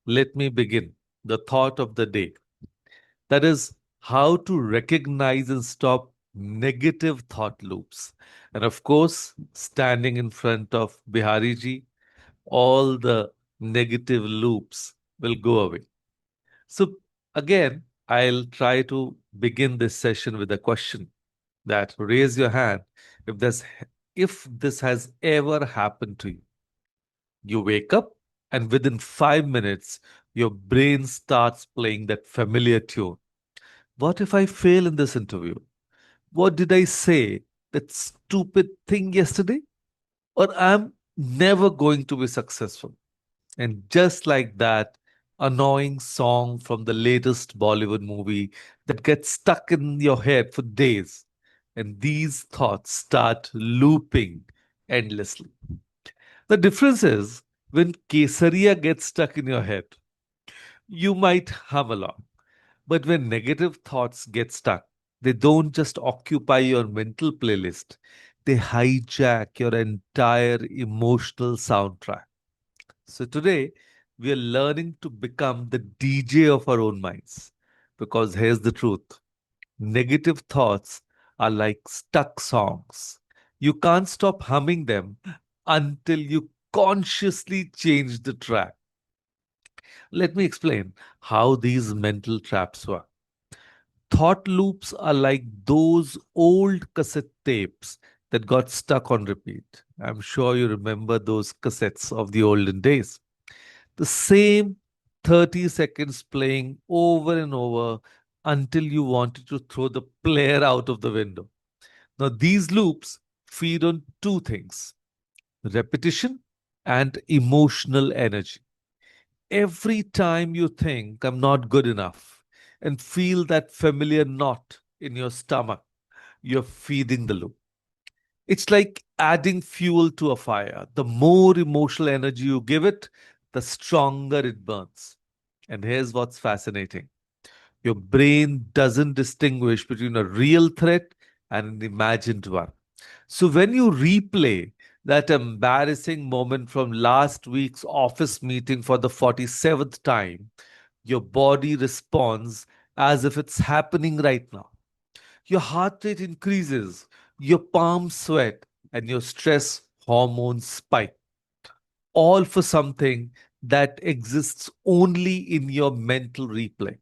let me begin the thought of the day. That is, how to recognize and stop negative thought loops. And of course, standing in front of Bihariji, all the negative loops will go away. So, again, I'll try to begin this session with a question that raise your hand if this has ever happened to you. You wake up, and within 5 minutes, your brain starts playing that familiar tune. What if I fail in this interview? What did I say? That stupid thing yesterday? Or I'm never going to be successful. And just like that, annoying song from the latest Bollywood movie that gets stuck in your head for days. And these thoughts start looping endlessly. The difference is when Kesaria gets stuck in your head, you might hum along. But when negative thoughts get stuck, they don't just occupy your mental playlist, they hijack your entire emotional soundtrack. So today, we are learning to become the DJ of our own minds. Because here's the truth: negative thoughts are like stuck songs. You can't stop humming them until you consciously change the track. Let me explain how these mental traps work. Thought loops are like those old cassette tapes that got stuck on repeat. I'm sure you remember those cassettes of the olden days. The same 30 seconds playing over and over until you wanted to throw the player out of the window. Now, these loops feed on two things: repetition and emotional energy. Every time you think, I'm not good enough, and feel that familiar knot in your stomach, you're feeding the loop. It's like adding fuel to a fire. The more emotional energy you give it, the stronger it burns. And here's what's fascinating: your brain doesn't distinguish between a real threat and an imagined one. So when you replay that embarrassing moment from last week's office meeting for the 47th time, your body responds as if it's happening right now. Your heart rate increases, your palms sweat, and your stress hormones spike, all for something that exists only in your mental replay.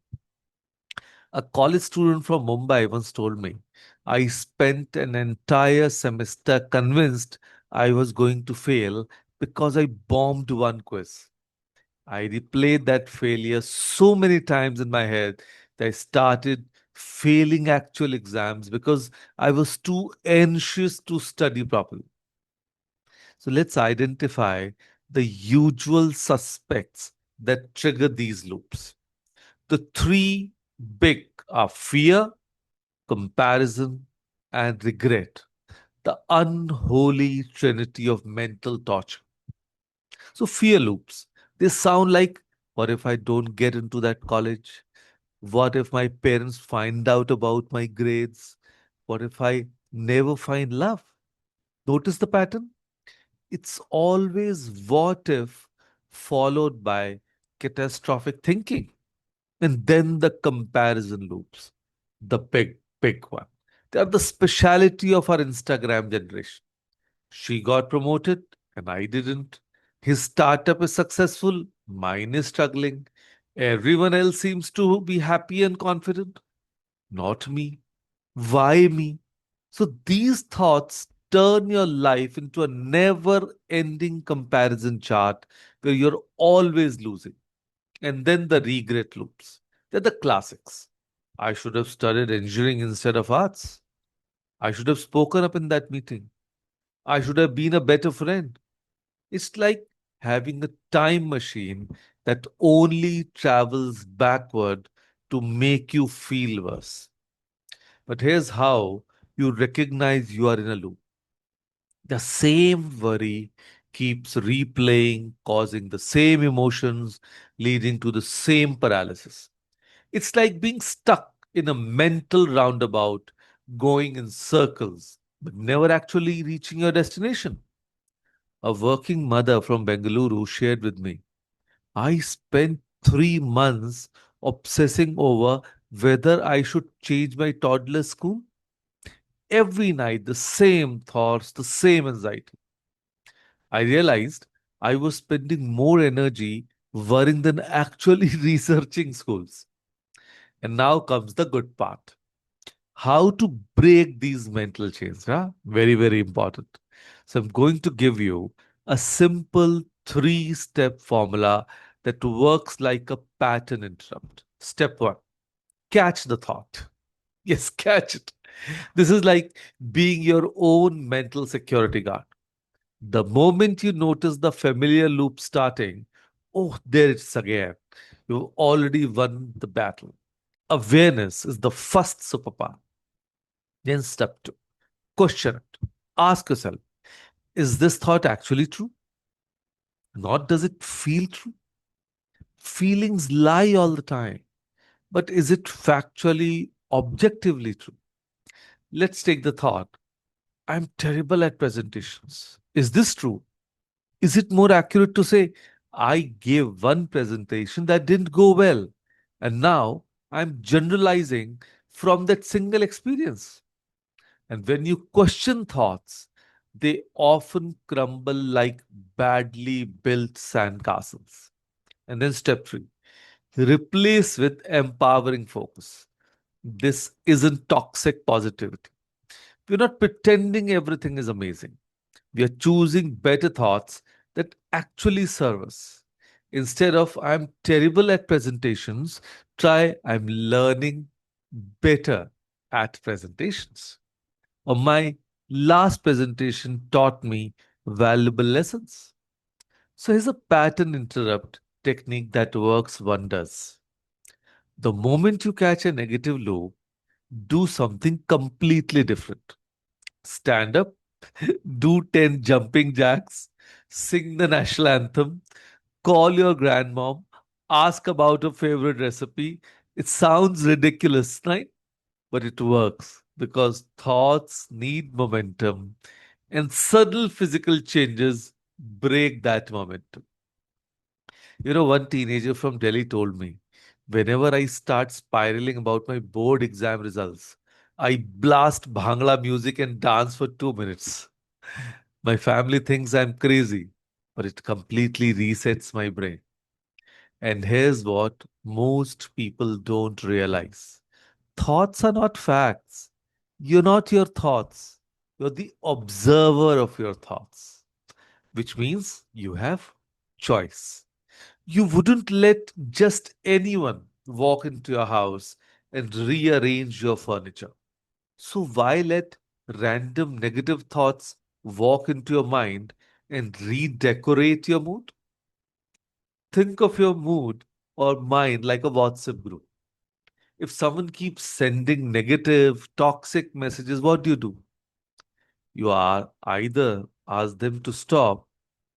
A college student from Mumbai once told me, I spent an entire semester convinced I was going to fail because I bombed one quiz. I replayed that failure so many times in my head that I started failing actual exams because I was too anxious to study properly. So let's identify the usual suspects that trigger these loops. The three big are fear, comparison, and regret, the unholy trinity of mental torture. So, fear loops, they sound like, what if I don't get into that college? What if my parents find out about my grades? What if I never find love? Notice the pattern? It's always what if followed by catastrophic thinking. And then the comparison loops, the big one. They are the speciality of our Instagram generation. She got promoted and I didn't. His startup is successful, mine is struggling. Everyone else seems to be happy and confident. Not me. Why me? So these thoughts turn your life into a never ending comparison chart where you're always losing. And then the regret loops. They're the classics. I should have studied engineering instead of arts. I should have spoken up in that meeting. I should have been a better friend. It's like having a time machine that only travels backward to make you feel worse. But here's how you recognize you are in a loop. The same worry keeps replaying, causing the same emotions, leading to the same paralysis. It's like being stuck in a mental roundabout, going in circles, but never actually reaching your destination. A working mother from Bengaluru shared with me, I spent 3 months obsessing over whether I should change my toddler's school. Every night, the same thoughts, the same anxiety. I realized I was spending more energy worrying than actually researching schools. And now comes the good part. How to break these mental chains. Huh? Very, very important. So I'm going to give you a simple 3-step formula that works like a pattern interrupt. Step one, catch the thought. Yes, catch it. This is like being your own mental security guard. The moment you notice the familiar loop starting, oh, there it's again. You've already won the battle. Awareness is the first superpower. Then step two, question it. Ask yourself, is this thought actually true? Not does it feel true? Feelings lie all the time. But is it factually, objectively true? Let's take the thought, I'm terrible at presentations. Is this true? Is it more accurate to say, I gave one presentation that didn't go well, and now I'm generalizing from that single experience? And when you question thoughts, they often crumble like badly built sandcastles. And then step three, replace with empowering focus. This isn't toxic positivity. We're not pretending everything is amazing. We are choosing better thoughts that actually serve us. Instead of I'm terrible at presentations, try I'm learning better at presentations. Or my last presentation taught me valuable lessons. So here's a pattern interrupt technique that works wonders. The moment you catch a negative loop, do something completely different. Stand up, do 10 jumping jacks, sing the national anthem, call your grandmom, ask about her favorite recipe. It sounds ridiculous, right? But it works because thoughts need momentum and subtle physical changes break that momentum. One teenager from Delhi told me, whenever I start spiraling about my board exam results, I blast Bhangra music and dance for 2 minutes. My family thinks I'm crazy, but it completely resets my brain. And here's what most people don't realize: thoughts are not facts. You're not your thoughts, you're the observer of your thoughts, which means you have choice. You wouldn't let just anyone walk into your house and rearrange your furniture. So, why let random negative thoughts walk into your mind and redecorate your mood? Think of your mood or mind like a WhatsApp group. If someone keeps sending negative, toxic messages, what do? You are either ask them to stop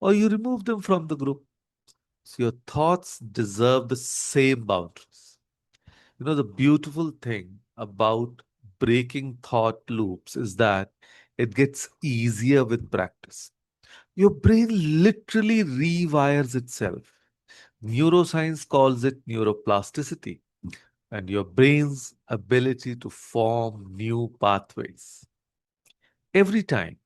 or you remove them from the group. So your thoughts deserve the same boundaries. The beautiful thing about breaking thought loops is that it gets easier with practice. Your brain literally rewires itself. Neuroscience calls it neuroplasticity, and your brain's ability to form new pathways. Every time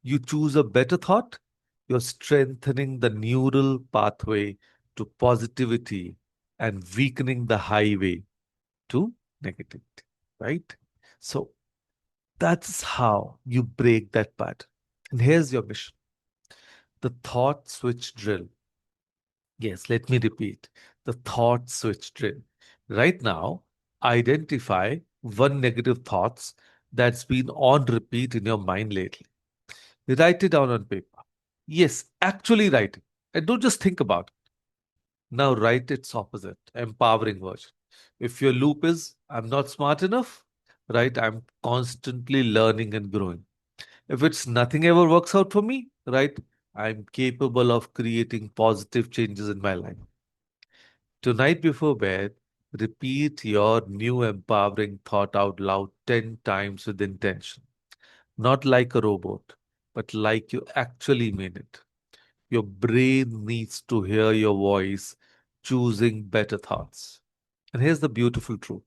you choose a better thought, you're strengthening the neural pathway to positivity and weakening the highway to negativity, right? So that's how you break that pattern. And here's your mission: the thought switch drill. Yes, let me repeat: the thought switch drill. Right now, identify one negative thoughts that's been on repeat in your mind lately. Write it down on paper. Yes, actually write it. And don't just think about it. Now write its opposite, empowering version. If your loop is, I'm not smart enough, right? I'm constantly learning and growing. If it's nothing ever works out for me, right? I'm capable of creating positive changes in my life. Tonight before bed, repeat your new empowering thought out loud 10 times with intention. Not like a robot, but like you actually mean it. Your brain needs to hear your voice choosing better thoughts. And here's the beautiful truth: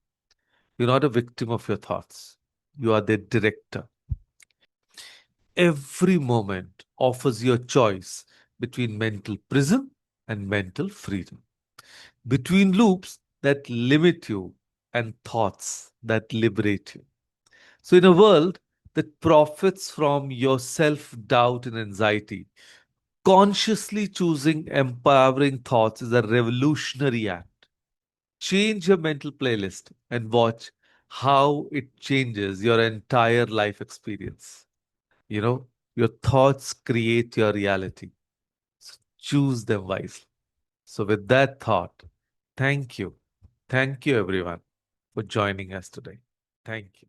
you're not a victim of your thoughts, you are their director. Every moment offers you a choice between mental prison and mental freedom, between loops that limit you and thoughts that liberate you. So, in a world that profits from your self doubt and anxiety, consciously choosing empowering thoughts is a revolutionary act. Change your mental playlist and watch how it changes your entire life experience. You know, your thoughts create your reality. So choose them wisely. So, with that thought, thank you. Thank you, everyone, for joining us today. Thank you.